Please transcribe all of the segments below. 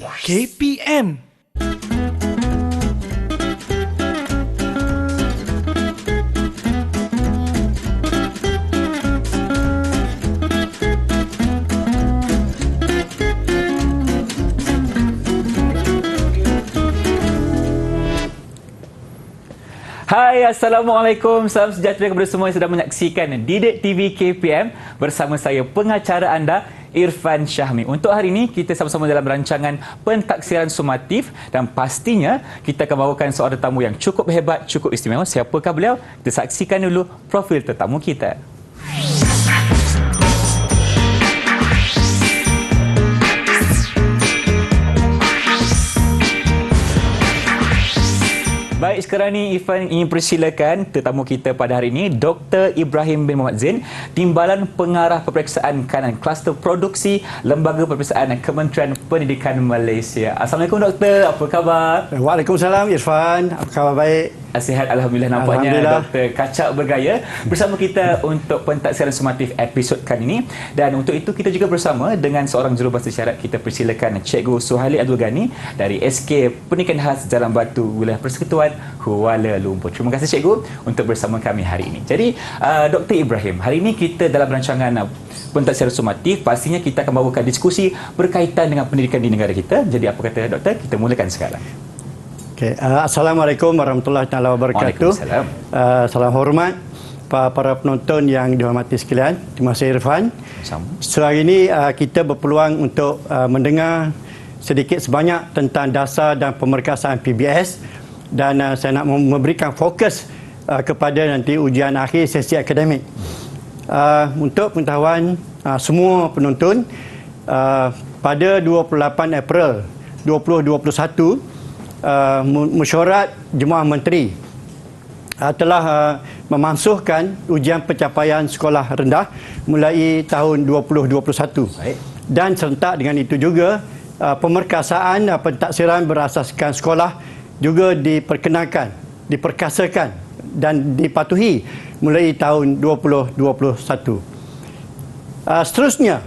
KPM. Hai, Assalamualaikum. Salam sejahtera kepada semua yang sedang menyaksikan Didik TV KPM bersama saya, pengacara anda, Irfan Syahmi. Untuk hari ini, kita sama-sama dalam rancangan pentaksiran sumatif dan pastinya kita akan bawakan seorang tetamu yang cukup hebat, cukup istimewa. Siapakah beliau? Kita saksikan dulu profil tetamu kita. Baik, sekarang ni Irfan ingin persilakan tetamu kita pada hari ini, Dr. Ibrahim bin Muhammad Zain, Timbalan Pengarah Peperiksaan Kanan Kluster Produksi Lembaga Peperiksaan Kementerian Pendidikan Malaysia. Assalamualaikum Doktor, apa khabar? Waalaikumsalam Irfan, apa khabar baik? Sihat Alhamdulillah. Nampaknya Dr. Kacak bergaya bersama kita untuk pentaksiran sumatif episod kali ini. Dan untuk itu kita juga bersama dengan seorang jurubahasa isyarat. Kita persilakan Cikgu Suhaili Abdul Ghani dari SK Pendidikan Khas Jalan Batu, Wilayah Persekutuan Kuala Lumpur. Terima kasih Cikgu untuk bersama kami hari ini. Jadi Dr. Ibrahim, hari ini kita dalam rancangan pentaksiran sumatif, pastinya kita akan bawakan diskusi berkaitan dengan pendidikan di negara kita. Jadi apa kata Doktor? Kita mulakan sekarang. Okay. Assalamualaikum warahmatullahi wabarakatuh. Salam hormat para penonton yang dihormati sekalian. Terima kasih Irfan. Hari ini kita berpeluang untuk mendengar sedikit sebanyak tentang dasar dan pemerkasaan PBS, dan saya nak memberikan fokus kepada nanti ujian akhir sesi akademik. Untuk pengetahuan semua penonton, pada 28 April 2021, Mesyuarat Jemaah Menteri telah memansuhkan ujian pencapaian sekolah rendah mulai tahun 2021. Dan serentak dengan itu juga pemerkasaan pentaksiran berasaskan sekolah juga diperkenalkan, diperkasakan dan dipatuhi mulai tahun 2021. Seterusnya,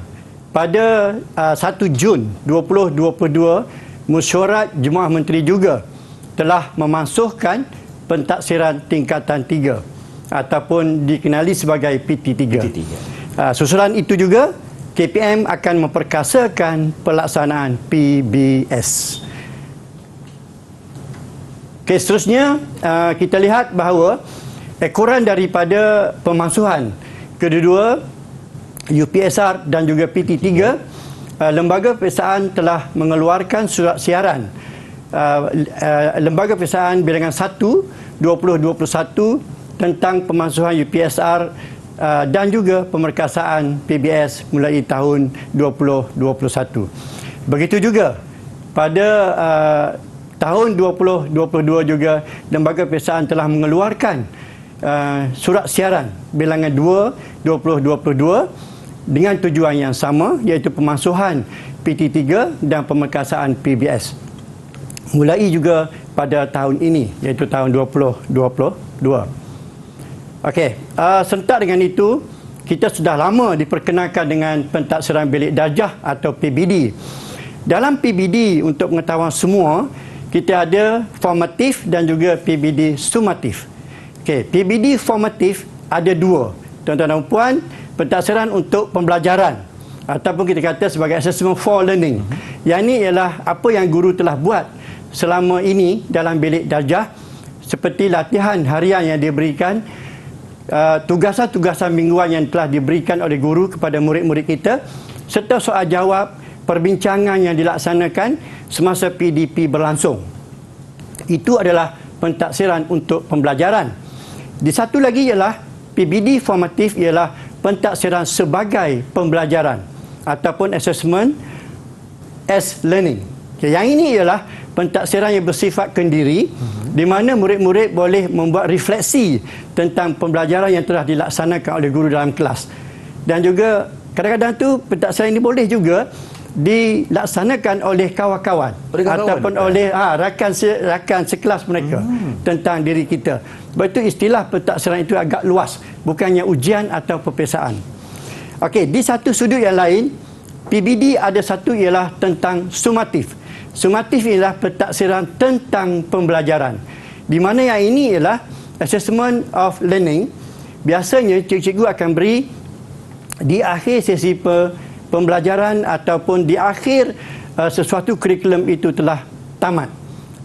pada 1 Jun 2022, Mesyuarat Jemaah Menteri juga telah memansuhkan pentaksiran tingkatan 3 ataupun dikenali sebagai PT3. Susulan itu juga, KPM akan memperkasakan pelaksanaan PBS. Okey, seterusnya kita lihat bahawa ekoran daripada pemansuhan kedua-dua UPSR dan juga PT3, Lembaga Peperiksaan telah mengeluarkan surat siaran Lembaga Peperiksaan Bilangan 1 2021 tentang pemansuhan UPSR dan juga pemerkasaan PBS mulai tahun 2021. Begitu juga pada tahun 2022 juga Lembaga Peperiksaan telah mengeluarkan surat siaran Bilangan 2 2022 dengan tujuan yang sama, iaitu pemansuhan PT3 dan pemerkasaan PBS. Mulai juga pada tahun ini, iaitu tahun 2022. Okey, serentak dengan itu, kita sudah lama diperkenalkan dengan pentaksiran bilik darjah atau PBD. Dalam PBD, untuk pengetahuan semua, kita ada formatif dan juga PBD sumatif. Okey, PBD formatif ada dua. Tuan-tuan dan puan, pentaksiran untuk pembelajaran ataupun kita kata sebagai assessment for learning. Yang ini ialah apa yang guru telah buat selama ini dalam bilik darjah, seperti latihan harian yang diberikan, tugasan-tugasan mingguan yang telah diberikan oleh guru kepada murid-murid kita, serta soal jawab, perbincangan yang dilaksanakan semasa PDP berlangsung. Itu adalah pentaksiran untuk pembelajaran. Di satu lagi ialah PBD formatif, ialah pentaksiran sebagai pembelajaran ataupun assessment as learning. Okay, yang ini ialah pentaksiran yang bersifat kendiri, di mana murid-murid boleh membuat refleksi tentang pembelajaran yang telah dilaksanakan oleh guru dalam kelas. Dan juga kadang-kadang tu pentaksiran ini boleh juga dilaksanakan oleh kawan-kawan ataupun oleh rakan sekelas mereka tentang diri kita. Sebab itu istilah pentaksiran itu agak luas, bukannya ujian atau peperiksaan. Okey, di satu sudut yang lain, PBD ada satu ialah tentang sumatif. Sumatif ialah pentaksiran tentang pembelajaran. Di mana yang ini ialah assessment of learning. Biasanya cikgu akan beri di akhir sesi pembelajaran ataupun di akhir sesuatu kurikulum itu telah tamat.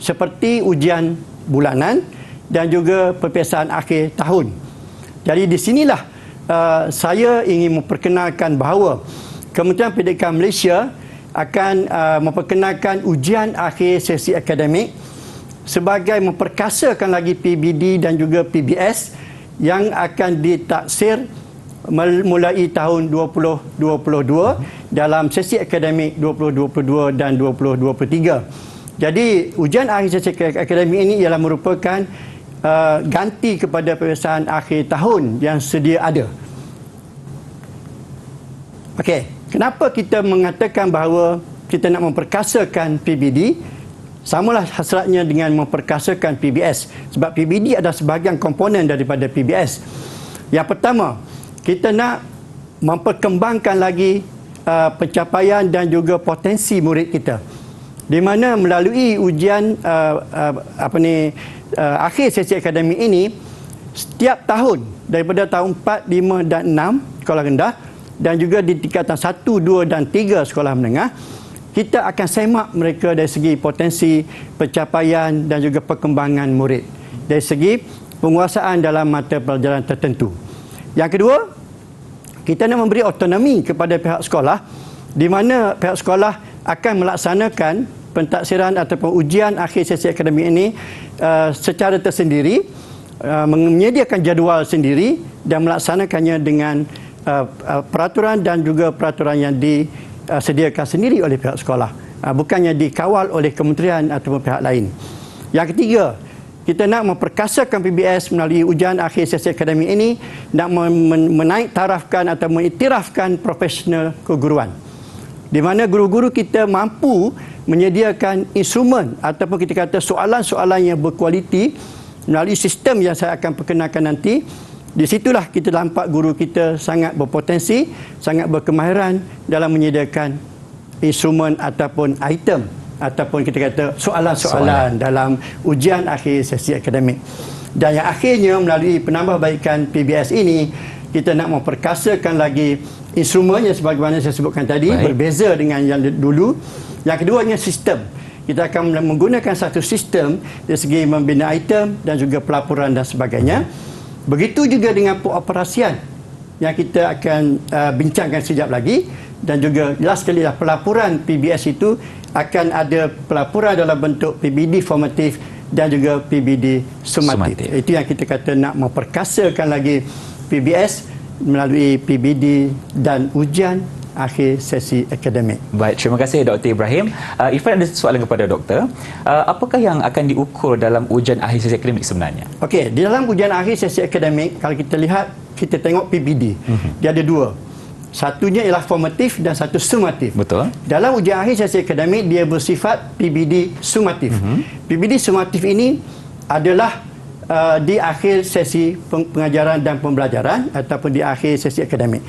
Seperti ujian bulanan dan juga peperiksaan akhir tahun. Jadi di sinilah saya ingin memperkenalkan bahawa Kementerian Pendidikan Malaysia akan memperkenalkan ujian akhir sesi akademik sebagai memperkasakan lagi PBD dan juga PBS yang akan ditaksir mulai tahun 2022 dalam sesi akademik 2022 dan 2023. Jadi ujian akhir sesi akademik ini ialah merupakan ganti kepada peperiksaan akhir tahun yang sedia ada. Okey, kenapa kita mengatakan bahawa kita nak memperkasakan PBD? Samalah hasratnya dengan memperkasakan PBS. Sebab PBD adalah sebahagian komponen daripada PBS. Yang pertama, kita nak memperkembangkan lagi pencapaian dan juga potensi murid kita. Di mana melalui ujian akhir sesi akademik ini, setiap tahun daripada tahun 4, 5 dan 6 sekolah rendah dan juga di tingkatan 1, 2 dan 3 sekolah menengah, kita akan semak mereka dari segi potensi, pencapaian dan juga perkembangan murid. Dari segi penguasaan dalam mata pelajaran tertentu. Yang kedua, kita nak memberi autonomi kepada pihak sekolah di mana pihak sekolah akan melaksanakan pentaksiran ataupun ujian akhir sesi akademik ini secara tersendiri, menyediakan jadual sendiri dan melaksanakannya dengan peraturan dan juga peraturan yang disediakan sendiri oleh pihak sekolah, bukannya dikawal oleh kementerian ataupun pihak lain. Yang ketiga, kita nak memperkasakan PBS melalui ujian akhir sesi akademik ini, nak menaik tarafkan atau mengiktirafkan profesional keguruan, di mana guru-guru kita mampu menyediakan instrumen ataupun kita kata soalan-soalan yang berkualiti melalui sistem yang saya akan perkenalkan nanti. Di situlah kita nampak guru kita sangat berpotensi, sangat berkemahiran dalam menyediakan instrumen ataupun item ataupun kita kata soalan-soalan dalam ujian akhir sesi akademik. Dan yang akhirnya melalui penambahbaikan PBS ini, kita nak memperkasakan lagi instrumen yang sebagaimana saya sebutkan tadi. Baik. Berbeza dengan yang dulu. Yang keduanya sistem. Kita akan menggunakan satu sistem dari segi membina item dan juga pelaporan dan sebagainya. Begitu juga dengan pengoperasian yang kita akan bincangkan sekejap lagi, dan juga jelas sekali lah pelaporan PBS itu akan ada pelaporan dalam bentuk PBD formatif dan juga PBD sumatif. Itu yang kita kata nak memperkasakan lagi PBS melalui PBD dan ujian akhir sesi akademik. Baik, terima kasih Dr. Ibrahim. Irfan ada soalan kepada doktor. Apakah yang akan diukur dalam ujian akhir sesi akademik sebenarnya? Okey, di dalam ujian akhir sesi akademik, kalau kita lihat, kita tengok PBD. Dia ada dua. Satunya ialah formatif dan satu sumatif. Betul. Dalam ujian akhir sesi akademik, dia bersifat PBD sumatif. PBD sumatif ini adalah di akhir sesi pengajaran dan pembelajaran ataupun di akhir sesi akademik.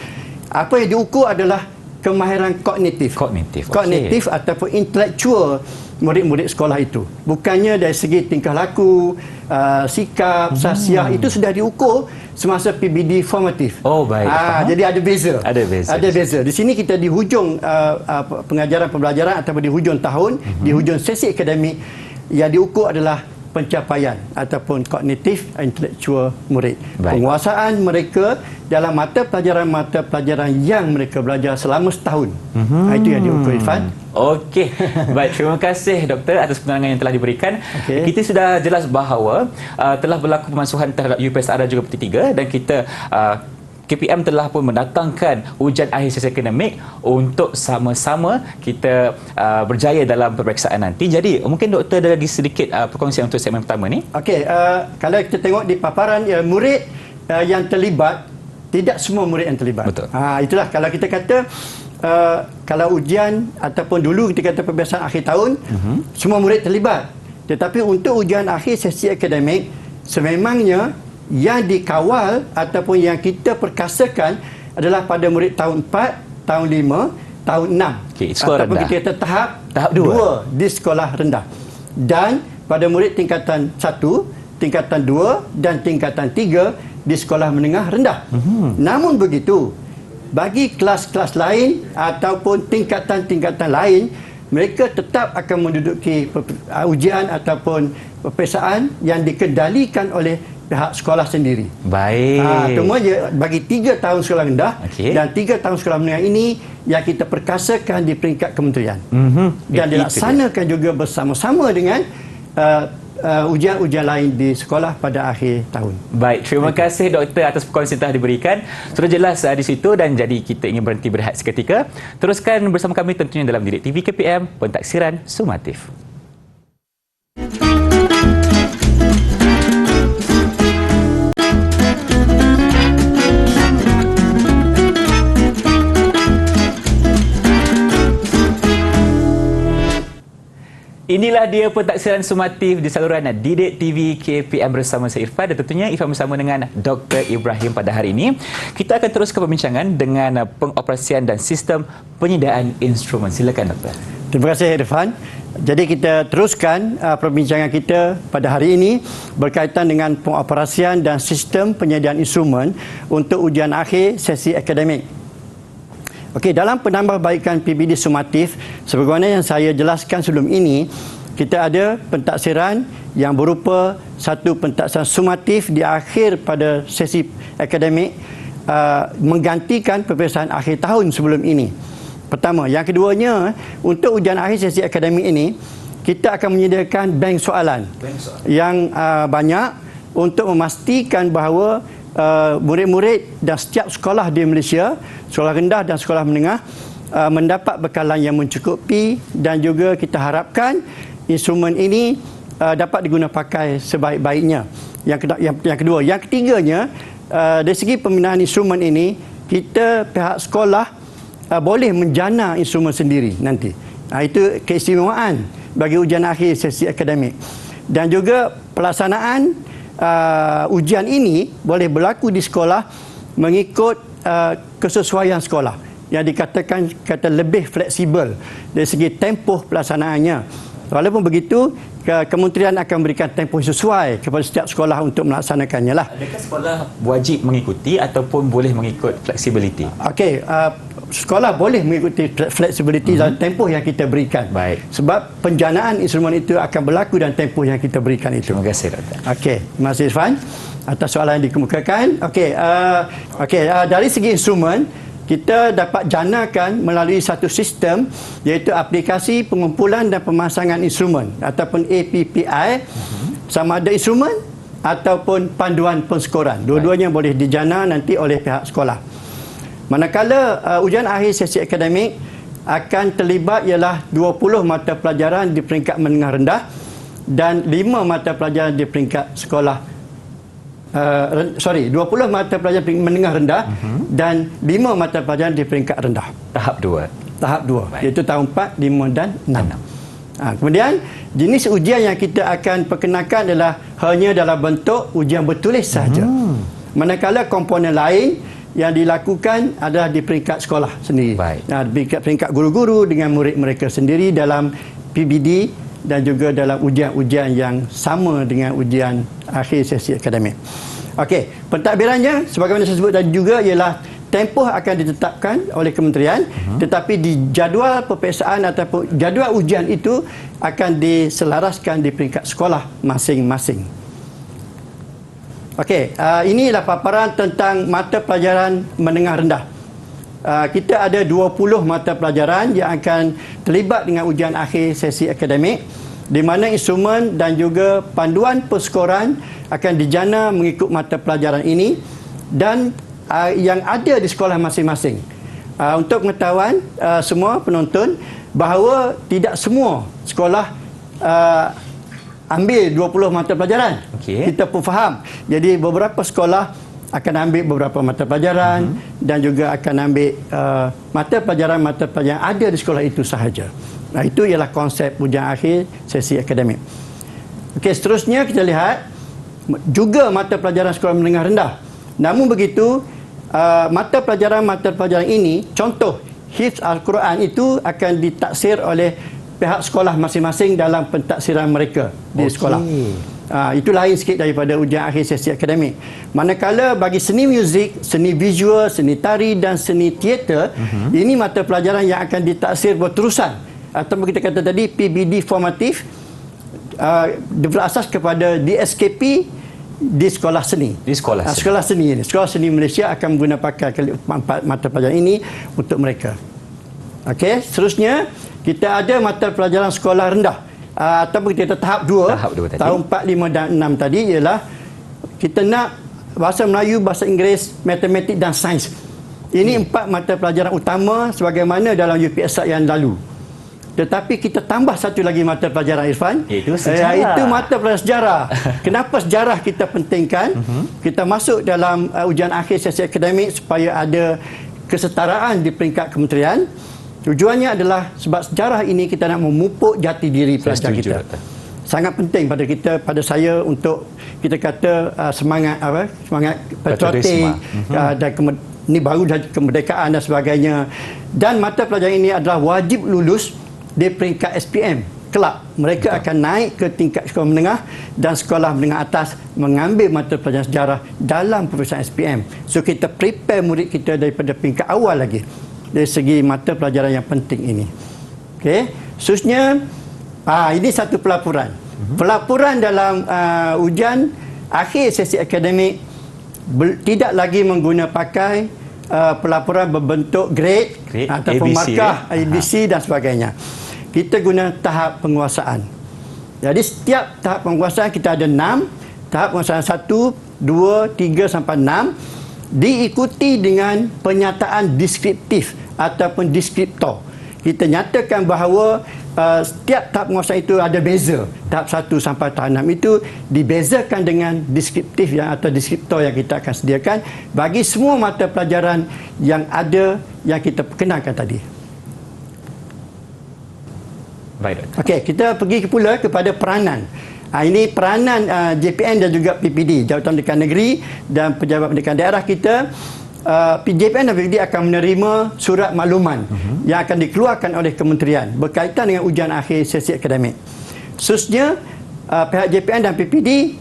Apa yang diukur adalah kemahiran kognitif. Kognitif ataupun intelektual murid-murid sekolah itu. Bukannya dari segi tingkah laku, sikap, sasiah, itu sudah diukur semasa PBD formatif. Oh, baik. Jadi ada beza. Ada beza. Di sini kita di hujung pengajaran pembelajaran ataupun di hujung tahun, di hujung sesi akademik, yang diukur adalah pencapaian ataupun kognitif intelektual murid. Baik. Penguasaan mereka dalam mata pelajaran yang mereka belajar selama setahun. Itu yang diukur, Irfan. Okey. Baik, terima kasih doktor atas penerangan yang telah diberikan. Kita sudah jelas bahawa telah berlaku pemansuhan terhadap UPSR dan juga Peti 3, dan kita KPM telah pun mendatangkan ujian akhir sesi akademik untuk sama-sama kita berjaya dalam peperiksaan nanti. Jadi mungkin doktor ada lagi sedikit perkongsian untuk segmen pertama ni. Okey, kalau kita tengok di paparan murid yang terlibat, tidak semua murid yang terlibat. Betul. Itulah kalau kita kata kalau ujian ataupun dulu kita kata peperiksaan akhir tahun, semua murid terlibat. Tetapi untuk ujian akhir sesi akademik, sememangnya yang dikawal ataupun yang kita perkasakan adalah pada murid tahun 4, tahun 5 tahun 6. Okey, sekolah ataupun rendah. kita kata tahap dua. 2 di sekolah rendah. Dan pada murid tingkatan 1, tingkatan 2 dan tingkatan 3 di sekolah menengah rendah. Namun begitu, bagi kelas-kelas lain ataupun tingkatan-tingkatan lain, mereka tetap akan menduduki ujian ataupun peperiksaan yang dikendalikan oleh pihak sekolah sendiri. Baik. Cuma je bagi 3 tahun sekolah rendah dan 3 tahun sekolah menengah ini yang kita perkasakan di peringkat kementerian. Dan dilaksanakan juga bersama-sama dengan ujian-ujian lain di sekolah pada akhir tahun. Baik, terima kasih Doktor atas perkongsian telah diberikan. Sudah jelas di situ dan jadi kita ingin berhenti berehat seketika. Teruskan bersama kami tentunya dalam Didik TV KPM, Pentaksiran Sumatif. Inilah dia Pentaksiran Sumatif di saluran Didik TV KPM bersama saya Irfan dan tentunya Irfan bersama dengan Dr. Ibrahim pada hari ini. Kita akan teruskan perbincangan dengan pengoperasian dan sistem penyediaan instrumen. Silakan Doktor. Terima kasih Irfan. Jadi kita teruskan perbincangan kita pada hari ini berkaitan dengan pengoperasian dan sistem penyediaan instrumen untuk ujian akhir sesi akademik. Okey, dalam penambahbaikan PBD Sumatif, sebagaimana yang saya jelaskan sebelum ini, kita ada pentaksiran yang berupa satu pentaksiran sumatif di akhir pada sesi akademik menggantikan peperiksaan akhir tahun sebelum ini. Pertama. Yang keduanya, untuk ujian akhir sesi akademik ini, kita akan menyediakan bank soalan yang banyak untuk memastikan bahawa murid-murid dan setiap sekolah di Malaysia, sekolah rendah dan sekolah menengah, mendapat bekalan yang mencukupi dan juga kita harapkan instrumen ini dapat diguna pakai sebaik-baiknya. Yang kedua. Yang ketiganya, dari segi pembinaan instrumen ini, kita pihak sekolah boleh menjana instrumen sendiri nanti. Itu keistimewaan bagi ujian akhir sesi akademik. Dan juga pelaksanaan ujian ini boleh berlaku di sekolah mengikut kesesuaian sekolah yang dikatakan lebih fleksibel dari segi tempoh pelaksanaannya. Walaupun begitu, kementerian akan memberikan tempoh sesuai kepada setiap sekolah untuk melaksanakannya lah. Adakah sekolah wajib mengikuti ataupun boleh mengikut flexibility? Okey, sekolah boleh mengikuti flexibility dalam tempoh yang kita berikan. Baik. Sebab penjanaan instrumen itu akan berlaku dalam tempoh yang kita berikan itu. Terima kasih Doktor. Okey, terima kasih Irfan atas soalan yang dikemukakan. Okey, dari segi instrumen, kita dapat janakan melalui satu sistem iaitu aplikasi pengumpulan dan pemasangan instrumen ataupun APPI, sama ada instrumen ataupun panduan penskoran. Dua-duanya boleh dijana nanti oleh pihak sekolah. Manakala ujian akhir sesi akademik akan terlibat ialah 20 mata pelajaran di peringkat menengah rendah dan 5 mata pelajaran di peringkat sekolah 20 mata pelajaran menengah rendah dan 5 mata pelajaran di peringkat rendah. Tahap 2. Tahap 2, iaitu tahun 4, 5 dan 6. Kemudian jenis ujian yang kita akan perkenalkan adalah hanya dalam bentuk ujian bertulis sahaja. Manakala komponen lain yang dilakukan adalah di peringkat sekolah sendiri. Di peringkat guru-guru dengan murid mereka sendiri dalam PBD dan juga dalam ujian-ujian yang sama dengan ujian akhir sesi akademik. Okey, pentadbirannya sebagaimana saya sebut tadi juga ialah tempoh akan ditetapkan oleh kementerian, tetapi di jadual peperiksaan ataupun jadual ujian itu akan diselaraskan di peringkat sekolah masing-masing. Okey, inilah paparan tentang mata pelajaran menengah rendah. Kita ada 20 mata pelajaran yang akan terlibat dengan ujian akhir sesi akademik, di mana instrumen dan juga panduan perskoran akan dijana mengikut mata pelajaran ini dan yang ada di sekolah masing-masing. Untuk pengetahuan semua penonton bahawa tidak semua sekolah ambil 20 mata pelajaran. Kita pun faham. Jadi beberapa sekolah akan ambil beberapa mata pelajaran dan juga akan ambil mata pelajaran ada di sekolah itu sahaja. Itu ialah konsep ujian akhir sesi akademik. Okey, seterusnya kita lihat juga mata pelajaran sekolah menengah rendah. Namun begitu, mata pelajaran ini contoh hifz Al-Quran itu akan ditaksir oleh pihak sekolah masing-masing dalam pentaksiran mereka di sekolah. Itu lain sikit daripada ujian akhir sesi akademik. Manakala bagi seni muzik, seni visual, seni tari dan seni teater, ini mata pelajaran yang akan ditaksir berterusan. Atau kita kata tadi PBD formatif, berasas kepada DSKP di sekolah seni. Di sekolah seni. Sekolah seni ini. Sekolah seni Malaysia akan menggunakan mata pelajaran ini untuk mereka. Okey, seterusnya kita ada mata pelajaran sekolah rendah ataupun kita tahap 2 tahun 4, 5 dan 6 tadi ialah kita nak bahasa Melayu, bahasa Inggeris, matematik dan sains. Ini 4 mata pelajaran utama sebagaimana dalam UPSR yang lalu. Tetapi kita tambah satu lagi mata pelajaran, Irfan, iaitu sejarah. Itu mata pelajaran sejarah. Kenapa sejarah kita pentingkan? Kita masuk dalam ujian akhir sesi akademik supaya ada kesetaraan di peringkat kementerian. Tujuannya adalah sebab sejarah ini kita nak memupuk jati diri pelajar kita. Sangat penting pada kita, pada saya untuk kita kata semangat patriotik dan ini baru kemerdekaan dan sebagainya. Dan mata pelajaran ini adalah wajib lulus di peringkat SPM. Kelak mereka akan naik ke tingkat sekolah menengah dan sekolah menengah atas mengambil mata pelajaran sejarah dalam peperiksaan SPM. So kita prepare murid kita daripada peringkat awal lagi dari segi mata pelajaran yang penting ini. Okey, seterusnya ini satu pelaporan. Pelaporan dalam ujian akhir sesi akademik tidak lagi menggunakan pakai pelaporan berbentuk grade ataupun ABC, markah ABC dan sebagainya. Kita guna tahap penguasaan. Jadi setiap tahap penguasaan kita ada 6. Tahap penguasaan 1, 2, 3 sampai 6 diikuti dengan penyataan deskriptif ataupun deskriptor. Kita nyatakan bahawa setiap tahap penguasaan itu ada beza. Tahap 1 sampai tahap 6 itu dibezakan dengan deskriptif atau deskriptor yang kita akan sediakan bagi semua mata pelajaran yang ada yang kita perkenalkan tadi. Baik, Doktor. Okey, kita pergi pula kepada peranan. Ini peranan JPN dan juga PPD, Jabatan Pendidikan Negeri dan Pejabat Pendidikan Daerah kita. JPN dan PPD akan menerima surat makluman yang akan dikeluarkan oleh kementerian berkaitan dengan ujian akhir sesi akademik. Khususnya pihak JPN dan PPD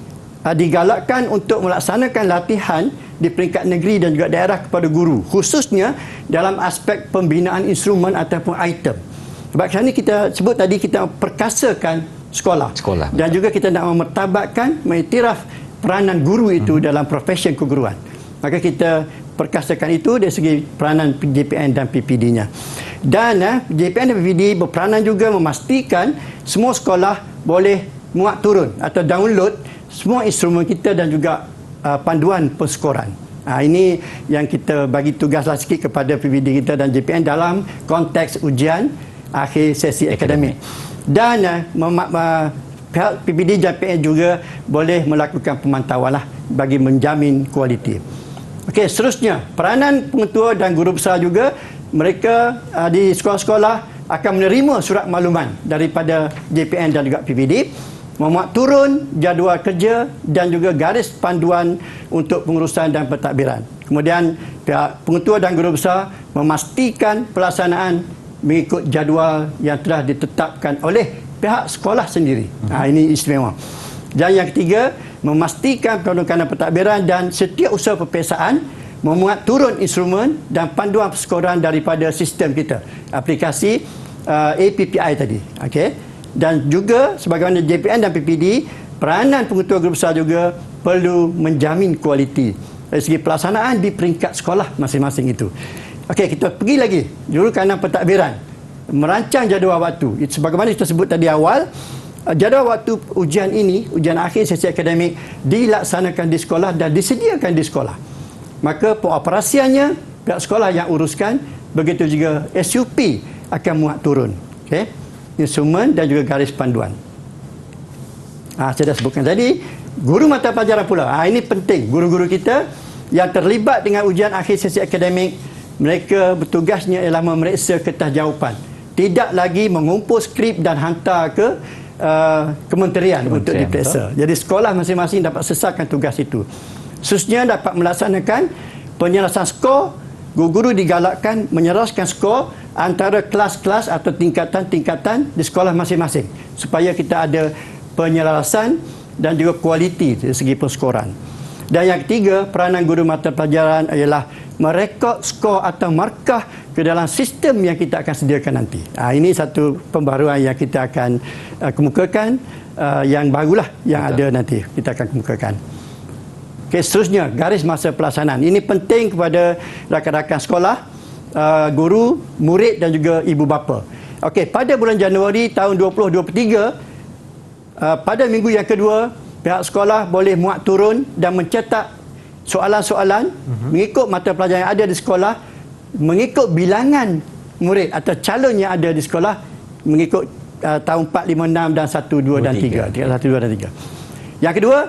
digalakkan untuk melaksanakan latihan di peringkat negeri dan juga daerah kepada guru, khususnya dalam aspek pembinaan instrumen ataupun item. Sebab sekarang ni kita sebut tadi kita perkasakan sekolah. Dan juga kita nak memertabatkan, mengiktiraf peranan guru itu dalam profesi keguruan. Maka kita perkasakan itu dari segi peranan JPN dan PPD-nya. Dan JPN dan PPD berperanan juga memastikan semua sekolah boleh muat turun atau download semua instrumen kita dan juga panduan penskoran. Ini yang kita bagi tugaslah sikit kepada PPD kita dan JPN dalam konteks ujian akhir sesi akademik. Dan pihak PPD dan JPN juga boleh melakukan pemantauan bagi menjamin kualiti. Okey, seterusnya peranan pengetua dan guru besar juga, mereka di sekolah-sekolah akan menerima surat makluman daripada JPN dan juga PPD memuat turun jadual kerja dan juga garis panduan untuk pengurusan dan pentadbiran. Kemudian pihak pengetua dan guru besar memastikan pelaksanaan mengikut jadual yang telah ditetapkan oleh pihak sekolah sendiri. Ini istimewa. Dan yang ketiga, memastikan pengurusan pentadbiran dan setiap usaha peperiksaan memuat turun instrumen dan panduan perskoran daripada sistem kita, aplikasi APPI tadi. Okey. Dan juga sebagaimana JPN dan PPD, peranan pengetua guru besar juga perlu menjamin kualiti dari segi pelaksanaan di peringkat sekolah masing-masing itu. Okey, kita pergi lagi. Jurukanan pentadbiran merancang jadual waktu. Sebagaimana kita sebut tadi awal, jadual waktu ujian ini, ujian akhir sesi akademik, dilaksanakan di sekolah dan disediakan di sekolah. Maka pengoperasiannya pihak sekolah yang uruskan, begitu juga SUP akan muat turun. Okey, instrumen dan juga garis panduan. Saya dah sebutkan tadi. Guru mata pelajaran pula. Ini penting. Guru-guru kita yang terlibat dengan ujian akhir sesi akademik, mereka bertugasnya ialah memeriksa kertas jawapan. Tidak lagi mengumpul skrip dan hantar ke kementerian untuk diperiksa. Jadi sekolah masing-masing dapat selesaikan tugas itu. Khususnya dapat melaksanakan penyelesaian skor. Guru-guru digalakkan menyeraskan skor antara kelas-kelas atau tingkatan-tingkatan di sekolah masing-masing supaya kita ada penyelarasan dan juga kualiti dari segi penskoran. Dan yang ketiga, peranan guru mata pelajaran ialah merekod skor atau markah ke dalam sistem yang kita akan sediakan nanti. Ini satu pembaruan yang kita akan kemukakan, yang barulah yang ada nanti kita akan kemukakan. Okey, seterusnya garis masa pelaksanaan. Ini penting kepada rakan-rakan sekolah, guru, murid dan juga ibu bapa. Okey, pada bulan Januari tahun 2023, pada minggu yang kedua, pihak sekolah boleh muat turun dan mencetak soalan-soalan mengikut mata pelajaran yang ada di sekolah, mengikut bilangan murid atau calon yang ada di sekolah, mengikut tahun 4, 5, 6 dan 1, 2 dan 3. 1, 2 dan 3. Yang kedua,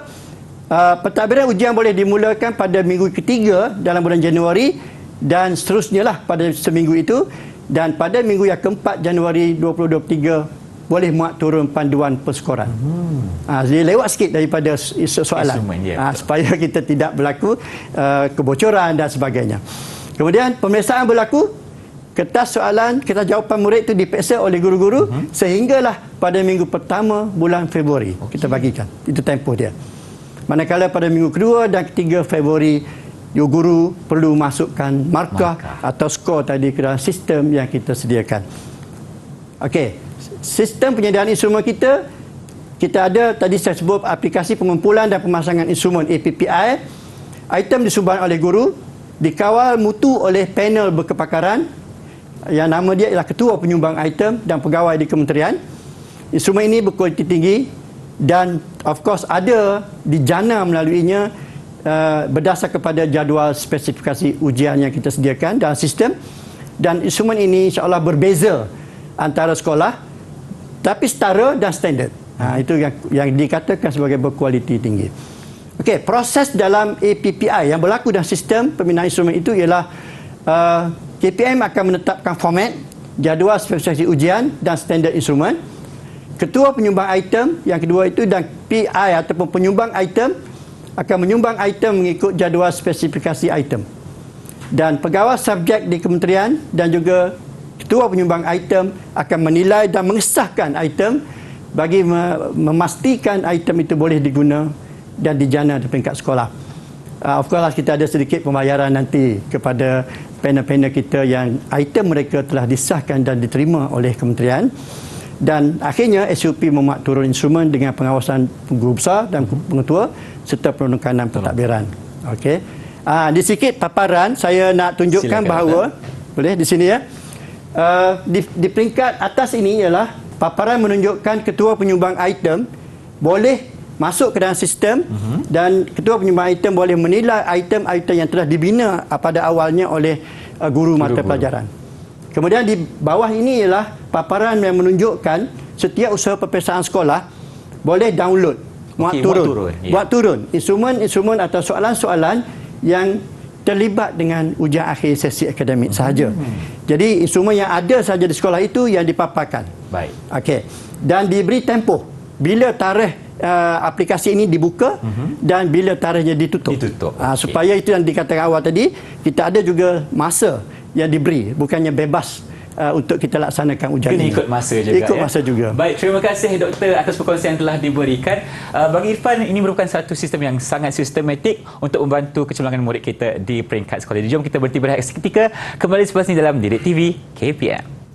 pentadbiran ujian boleh dimulakan pada minggu ketiga dalam bulan Januari dan seterusnya lah pada seminggu itu, dan pada minggu yang keempat Januari 2023 boleh muat turun panduan perskoran. Jadi lewat sikit daripada soalan supaya kita tidak berlaku kebocoran dan sebagainya. Kemudian pemeriksaan berlaku, kertas soalan, kertas jawapan murid itu diperiksa oleh guru-guru sehinggalah pada minggu pertama bulan Februari kita bagikan. Itu tempoh dia. Manakala pada minggu kedua dan ketiga Februari, guru perlu masukkan markah atau skor tadi ke dalam sistem yang kita sediakan. Okey, sistem penyediaan instrumen kita ada tadi saya sebut aplikasi pengumpulan dan pemasangan instrumen APPI. Item disumbang oleh guru, dikawal mutu oleh panel berkepakaran yang nama dia ialah ketua penyumbang item dan pegawai di kementerian. Instrumen ini berkualiti tinggi dan of course ada dijana melaluinya berdasar kepada jadual spesifikasi ujian yang kita sediakan dalam sistem, dan instrumen ini insya-Allah berbeza antara sekolah tapi setara dan standard. Itu yang dikatakan sebagai berkualiti tinggi. Okey, proses dalam APPI yang berlaku dalam sistem pembinaan instrumen itu ialah KPM akan menetapkan format, jadual spesifikasi ujian dan standard instrumen. Ketua penyumbang item yang kedua itu dan PI ataupun penyumbang item akan menyumbang item mengikut jadual spesifikasi item. Dan pegawai subjek di kementerian dan juga ketua penyumbang item akan menilai dan mengesahkan item bagi memastikan item itu boleh diguna dan dijana di peringkat sekolah. Of course kita ada sedikit pembayaran nanti kepada panel-panel kita yang item mereka telah disahkan dan diterima oleh kementerian. Dan akhirnya SUP memuat turun instrumen dengan pengawasan guru besar dan pengetua serta penekanan pentadbiran. Okey. Di sikit paparan saya nak tunjukkan bahawa boleh di sini ya. Di peringkat atas ini ialah paparan menunjukkan ketua penyumbang item boleh masuk ke dalam sistem dan ketua penyumbang item boleh menilai item-item yang telah dibina pada awalnya oleh guru mata pelajaran. Kemudian di bawah ini ialah paparan yang menunjukkan setiap usaha peperiksaan sekolah boleh download, muat turun instrumen atau soalan-soalan yang terlibat dengan ujian akhir sesi akademik sahaja. Jadi instrumen yang ada sahaja di sekolah itu yang dipaparkan. Baik. Okey. Dan diberi tempoh bila tarikh aplikasi ini dibuka dan bila tarikhnya ditutup. Supaya itu yang dikatakan awal tadi, kita ada juga masa yang diberi, bukannya bebas untuk kita laksanakan ujian ini. Ikut masa juga. Ikut masa juga. Baik, terima kasih doktor atas perkongsian yang telah diberikan. Bagi Irfan, ini merupakan satu sistem yang sangat sistematik untuk membantu kecemerlangan murid kita di peringkat sekolah. Jom kita berhenti berehat seketika, kembali selepas ini dalam Didik TV KPM.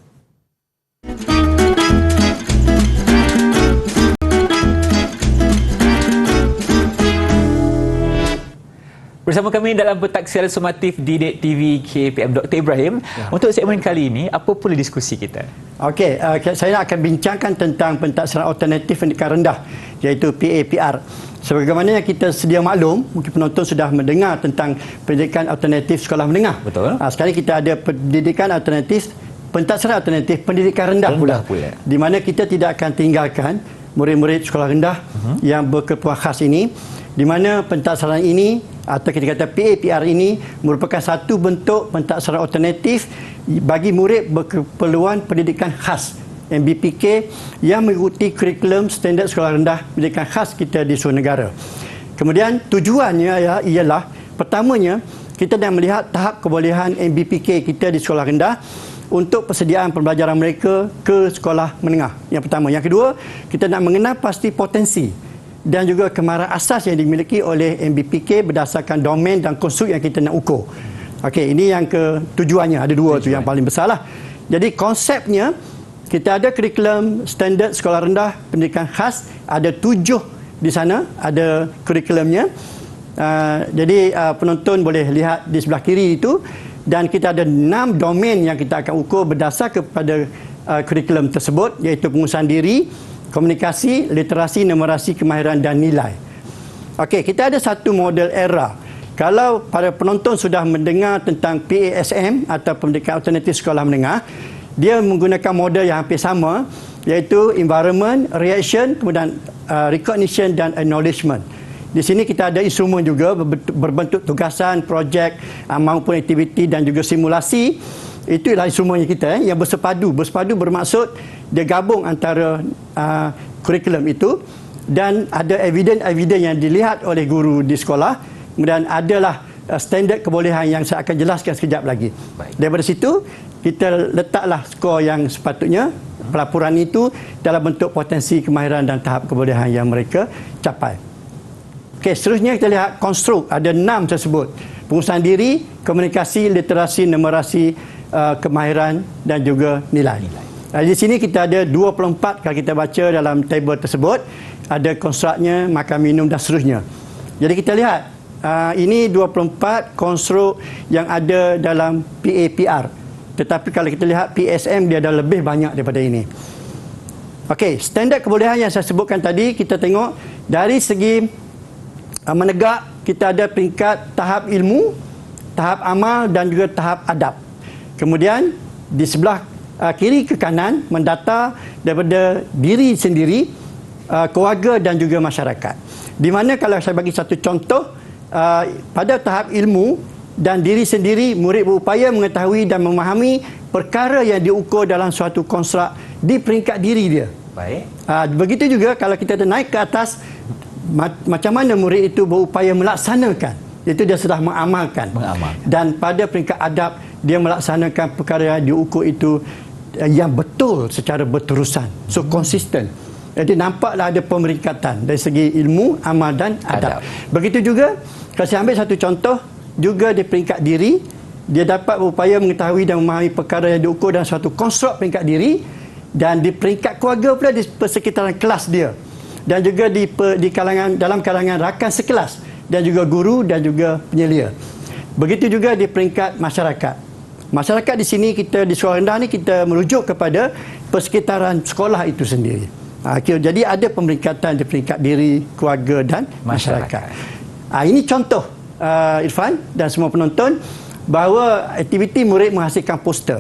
Bersama kami dalam pentaksiran sumatif Didik TV KPM Dr. Ibrahim. Untuk segmen kali ini, apa pula diskusi kita? Okey, saya akan bincangkan tentang pentaksiran alternatif pendidikan rendah, iaitu PAPR. Sebagaimana yang kita sedia maklum, mungkin penonton sudah mendengar tentang pendidikan alternatif sekolah menengah. Betul. Sekarang kita ada pendidikan alternatif, pentaksiran alternatif pendidikan rendah pula. Di mana kita tidak akan tinggalkan murid-murid sekolah rendah yang berkeperluan khas ini, di mana pentaksiran ini atau kita kata PAPR ini merupakan satu bentuk pentaksiran alternatif bagi murid berkeperluan pendidikan khas MBPK yang mengikuti kurikulum standard sekolah rendah pendidikan khas kita di seluruh negara. Kemudian tujuannya ialah pertamanya kita nak melihat tahap kebolehan MBPK kita di sekolah rendah untuk persediaan pembelajaran mereka ke sekolah menengah. Yang pertama. Yang kedua, kita nak mengenal pasti potensi dan juga kemahiran asas yang dimiliki oleh MBPK berdasarkan domain dan konstruk yang kita nak ukur. Okey, ini yang tujuannya. Ada dua tu yang paling besar lah. Jadi konsepnya, kita ada kurikulum standard sekolah rendah pendidikan khas, ada 7 di sana, ada kurikulumnya. Jadi penonton boleh lihat di sebelah kiri itu, dan kita ada 6 domain yang kita akan ukur berdasar kepada kurikulum tersebut, iaitu penguasaan diri, komunikasi, literasi, numerasi, kemahiran dan nilai. Okey, kita ada satu model era. Kalau para penonton sudah mendengar tentang PASM atau Pendidikan Alternatif Sekolah Menengah, dia menggunakan model yang hampir sama, iaitu environment, reaction, kemudian recognition dan acknowledgement. Di sini kita ada instrumen juga berbentuk tugasan, projek maupun aktiviti dan juga simulasi. Itu ialah instrumen kita yang bersepadu. Bersepadu bermaksud dia gabung antara kurikulum itu dan ada evidence yang dilihat oleh guru di sekolah. Kemudian adalah standard kebolehan yang saya akan jelaskan sekejap lagi. Baik. Daripada situ, kita letaklah skor yang sepatutnya. Pelaporan itu dalam bentuk potensi kemahiran dan tahap kebolehan yang mereka capai. Okey, seterusnya kita lihat konstruk. Ada 6 tersebut. Penguasaan diri, komunikasi, literasi, numerasi, kemahiran dan juga nilai. Di sini kita ada 24 kalau kita baca dalam table tersebut. Ada konstruknya, makan, minum dan seterusnya. Jadi kita lihat. Ini 24 konstruk yang ada dalam PAPR. Tetapi kalau kita lihat PSM, dia ada lebih banyak daripada ini. Okey, standard kebolehan yang saya sebutkan tadi, kita tengok dari segi menegak, kita ada peringkat tahap ilmu, tahap amal dan juga tahap adab. Kemudian di sebelah kiri ke kanan mendata daripada diri sendiri, keluarga dan juga masyarakat. Di mana kalau saya bagi satu contoh, pada tahap ilmu dan diri sendiri, murid berupaya mengetahui dan memahami perkara yang diukur dalam suatu konstruk di peringkat diri dia. Baik. Begitu juga kalau kita naik ke atas, macam mana murid itu berupaya melaksanakan, iaitu dia sudah mengamalkan. Dan pada peringkat adab, dia melaksanakan perkara yang diukur itu yang betul secara berterusan, so konsisten. Jadi nampaklah ada pemeringkatan dari segi ilmu, amal dan adab. Begitu juga kalau saya ambil satu contoh, juga di peringkat diri, dia dapat berupaya mengetahui dan memahami perkara yang diukur dalam suatu konstruk peringkat diri, dan di peringkat keluarga pula di persekitaran kelas dia, dan juga di dalam kalangan rakan sekelas, dan juga guru dan juga penyelia. Begitu juga di peringkat masyarakat. Masyarakat di sini, kita di sekolah rendah ni kita merujuk kepada persekitaran sekolah itu sendiri. Jadi ada pemeringkatan di peringkat diri, keluarga dan masyarakat. Ini contoh, Irfan dan semua penonton, bahawa aktiviti murid menghasilkan poster.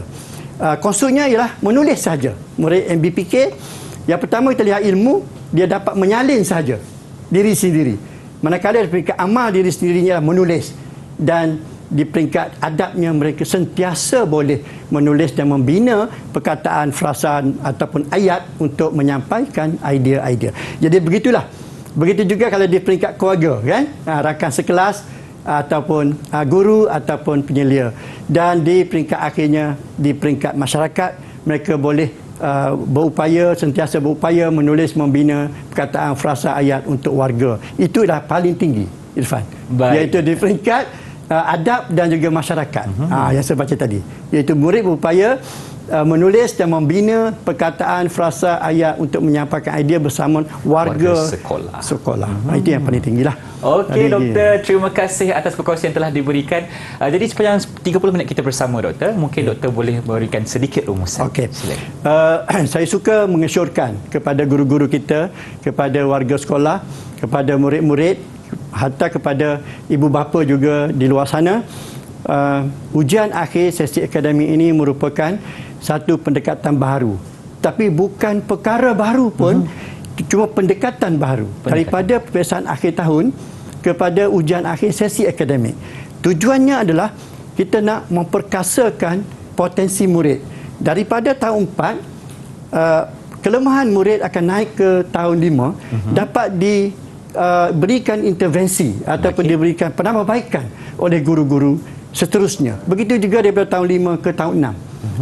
Konstruknya ialah menulis sahaja. Murid MBPK, yang pertama kita lihat ilmu, dia dapat menyalin sahaja diri sendiri. Manakala di peringkat amal, diri sendirinya ialah menulis. Dan di peringkat adabnya, mereka sentiasa boleh menulis dan membina perkataan, frasan ataupun ayat untuk menyampaikan idea-idea. Jadi begitulah. Begitu juga kalau di peringkat keluarga, kan? Rakan sekelas ataupun guru ataupun penyelia. Dan di peringkat akhirnya, di peringkat masyarakat, mereka boleh sentiasa berupaya menulis, membina perkataan, frasa, ayat untuk warga. Itulah paling tinggi, Irfan. Baik. Iaitu di peringkat adab dan juga masyarakat. Yang saya baca tadi, iaitu murid berupaya menulis dan membina perkataan, frasa, ayat untuk menyampaikan idea bersama warga sekolah. Itu yang paling tinggilah. Okey, Doktor, terima kasih atas perkongsian yang telah diberikan. Jadi sepanjang 30 minit kita bersama, Doktor, mungkin Doktor boleh memberikan sedikit rumusan. Okey. Saya suka mengesyorkan kepada guru-guru kita, kepada warga sekolah, kepada murid-murid, hatta kepada ibu bapa juga di luar sana, ujian akhir sesi akademik ini merupakan satu pendekatan baru, tapi bukan perkara baru pun, cuma pendekatan baru daripada peperiksaan akhir tahun kepada ujian akhir sesi akademik. Tujuannya adalah kita nak memperkasakan potensi murid. Daripada tahun 4, kelemahan murid akan naik ke tahun 5, dapat diberikan intervensi ataupun diberikan penambahbaikan oleh guru-guru seterusnya. Begitu juga daripada tahun 5 ke tahun 6.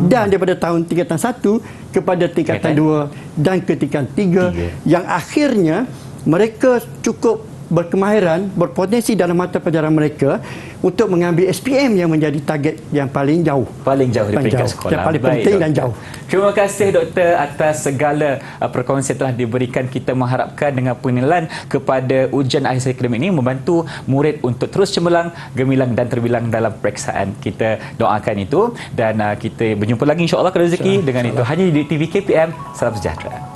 Dan daripada tahun tingkatan 1 kepada tingkatan 2 dan ke tingkatan 3 yang akhirnya mereka cukup berkemahiran, berpotensi dalam mata pelajaran mereka untuk mengambil SPM yang menjadi target yang paling jauh. Paling jauh di peringkat sekolah. Yang paling penting dan jauh. Terima kasih Doktor atas segala perkongsian telah diberikan. Kita mengharapkan dengan penilaian kepada ujian akhir akademik ini membantu murid untuk terus cemerlang, gemilang dan terbilang dalam peperiksaan. Kita doakan itu dan kita berjumpa lagi insya-Allah kalau rezeki. Dengan itu hanya di TV KPM. Salam sejahtera.